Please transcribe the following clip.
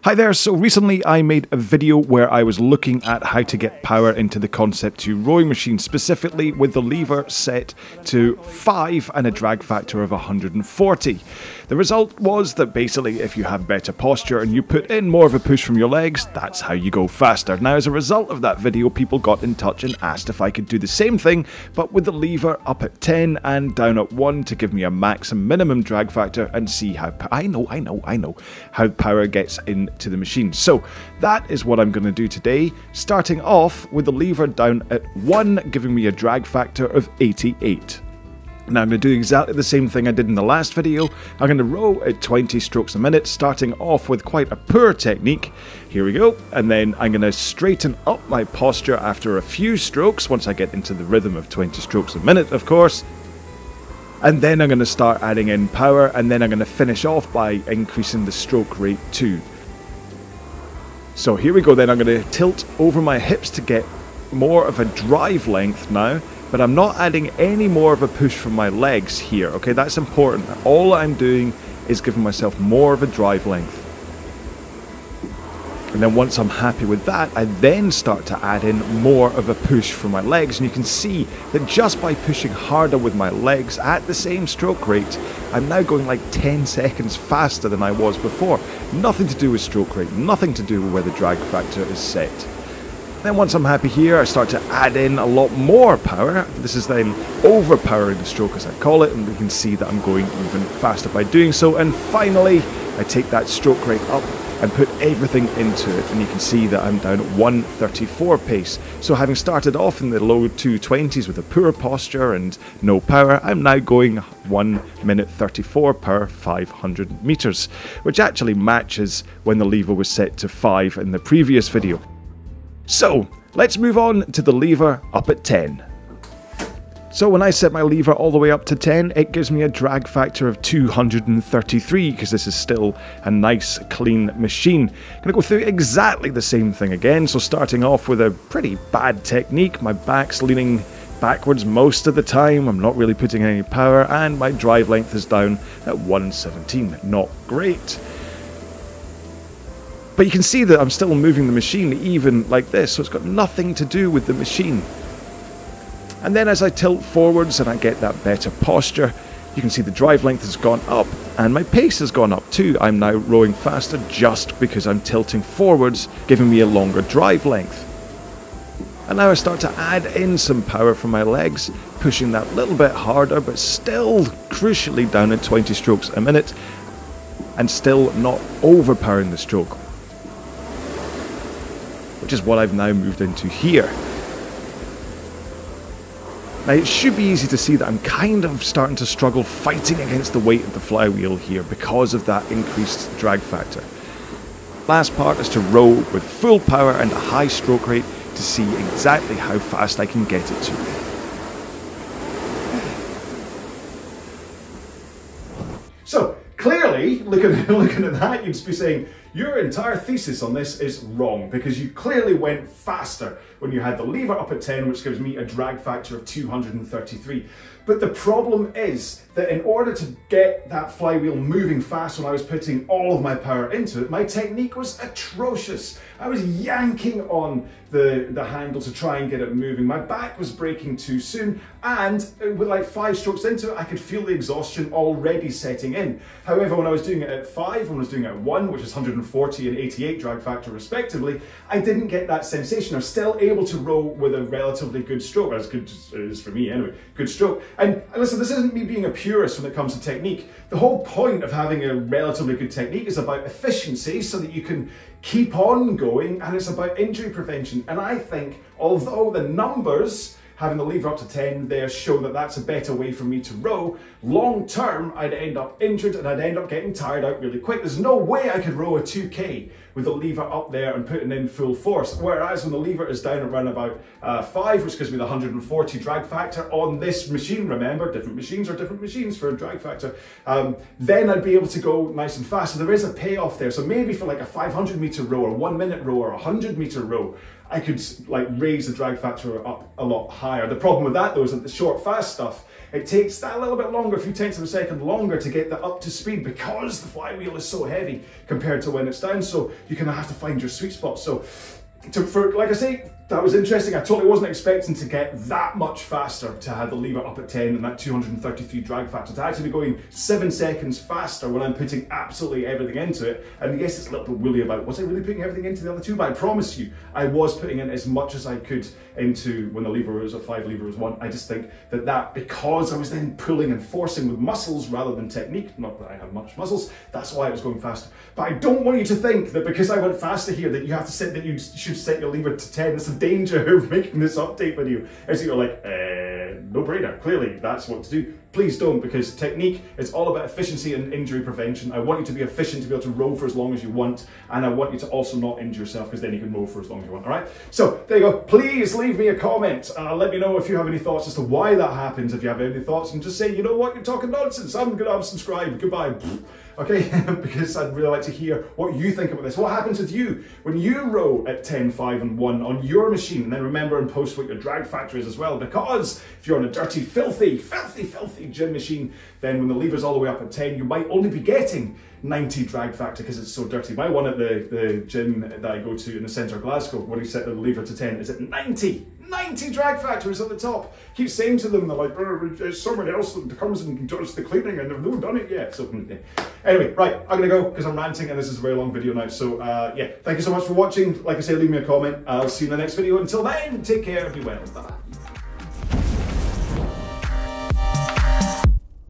Hi there, so recently I made a video where I was looking at how to get power into the Concept2 rowing machine, specifically with the lever set to 5 and a drag factor of 140. The result was that basically if you have better posture and you put in more of a push from your legs, that's how you go faster. Now as a result of that video, people got in touch and asked if I could do the same thing, but with the lever up at 10 and down at 1 to give me a max and minimum drag factor and see how, I know, how power gets into the machine. So that is what I'm going to do today, starting off with the lever down at 1, giving me a drag factor of 88. Now I'm going to do exactly the same thing I did in the last video. I'm going to row at 20 strokes a minute, starting off with quite a poor technique. Here we go. And then I'm going to straighten up my posture after a few strokes, once I get into the rhythm of 20 strokes a minute, of course. And then I'm going to start adding in power, and then I'm going to finish off by increasing the stroke rate too. So here we go then. I'm going to tilt over my hips to get more of a drive length now. But I'm not adding any more of a push from my legs here, okay? That's important. All I'm doing is giving myself more of a drive length. And then once I'm happy with that, I then start to add in more of a push from my legs. And you can see that just by pushing harder with my legs at the same stroke rate, I'm now going like 10 seconds faster than I was before. Nothing to do with stroke rate, nothing to do with where the drag factor is set. Then once I'm happy here, I start to add in a lot more power. This is then overpowering the stroke, as I call it, and we can see that I'm going even faster by doing so. And finally, I take that stroke rate up and put everything into it, and you can see that I'm down at 134 pace. So having started off in the low 220s with a poor posture and no power, I'm now going 1 minute 34 per 500 meters, which actually matches when the lever was set to 5 in the previous video. So, let's move on to the lever up at 10. So when I set my lever all the way up to 10, it gives me a drag factor of 233, because this is still a nice, clean machine. I'm going to go through exactly the same thing again, so starting off with a pretty bad technique. My back's leaning backwards most of the time, I'm not really putting any power, and my drive length is down at 117. Not great. But you can see that I'm still moving the machine even like this, so it's got nothing to do with the machine. And then as I tilt forwards and I get that better posture, you can see the drive length has gone up and my pace has gone up too. I'm now rowing faster just because I'm tilting forwards, giving me a longer drive length. And now I start to add in some power from my legs, pushing that little bit harder, but still crucially down at 20 strokes a minute, and still not overpowering the stroke, which is what I've now moved into here. Now it should be easy to see that I'm kind of starting to struggle fighting against the weight of the flywheel here because of that increased drag factor. Last part is to row with full power and a high stroke rate to see exactly how fast I can get it to. So clearly, looking at that, you'd be saying, your entire thesis on this is wrong, because you clearly went faster when you had the lever up at 10, which gives me a drag factor of 233. But the problem is that in order to get that flywheel moving fast when I was putting all of my power into it, my technique was atrocious. I was yanking on the handle to try and get it moving. My back was breaking too soon, and with like 5 strokes into it, I could feel the exhaustion already setting in. However, when I was doing it at 5, when I was doing it at 1, which is 140 and 88 drag factor respectively, I didn't get that sensation. I was still able to row with a relatively good stroke, as good as it is for me anyway, good stroke. And listen, this isn't me being a purist when it comes to technique. The whole point of having a relatively good technique is about efficiency, so that you can keep on going, and it's about injury prevention. And I think, although the numbers, having the lever up to 10 there, show that that's a better way for me to row, long term I'd end up injured and I'd end up getting tired out really quick. There's no way I could row a 2K with the lever up there and putting in full force. Whereas when the lever is down around about 5, which gives me the 140 drag factor on this machine, remember, different machines are different machines for a drag factor, then I'd be able to go nice and fast. So there is a payoff there. So maybe for like a 500 meter row or 1 minute row or a 100 meter row, I could like raise the drag factor up a lot higher. The problem with that though is that the short fast stuff, it takes that a little bit longer, a few tenths of a second longer to get that up to speed, because the flywheel is so heavy compared to when it's down. So you kind of have to find your sweet spot. So like I say, that was interesting. I totally wasn't expecting to get that much faster to have the lever up at 10 and that 233 drag factor, to actually be going 7 seconds faster when I'm putting absolutely everything into it. And yes, it's a little bit woolly about, was I really putting everything into the other two? But I promise you, I was putting in as much as I could into when the lever was at 5, lever was 1. I just think that because I was then pulling and forcing with muscles rather than technique, not that I have much muscles, that's why I was going faster. But I don't want you to think that because I went faster here that you have to set, that you should set your lever to 10. It's a danger of making this update video, is you're like, no brainer, clearly that's what to do. Please don't, because technique is all about efficiency and injury prevention. I want you to be efficient to be able to row for as long as you want, and I want you to also not injure yourself, because then you can row for as long as you want, all right? So there you go. Please leave me a comment. Let me know if you have any thoughts as to why that happens. If you have any thoughts, and just say, you know what, you're talking nonsense. I'm gonna unsubscribe. Goodbye. Okay, because I'd really like to hear what you think about this. What happens with you when you row at 10, 5 and 1 on your machine? And then remember and post what your drag factor is as well, because if you're on a dirty, filthy gym machine, then when the lever's all the way up at 10, you might only be getting 90 drag factor because it's so dirty. My one at the gym that I go to in the centre of Glasgow, when he set the lever to 10, is at 90 drag factor is at the top. Keep saying to them, they're like, there's someone else that comes and does the cleaning and they've not done it yet. So anyway, right, I'm gonna go because I'm ranting and this is a very long video now. So yeah, thank you so much for watching. Like I say, leave me a comment. I'll see you in the next video. Until then, take care, be well, bye.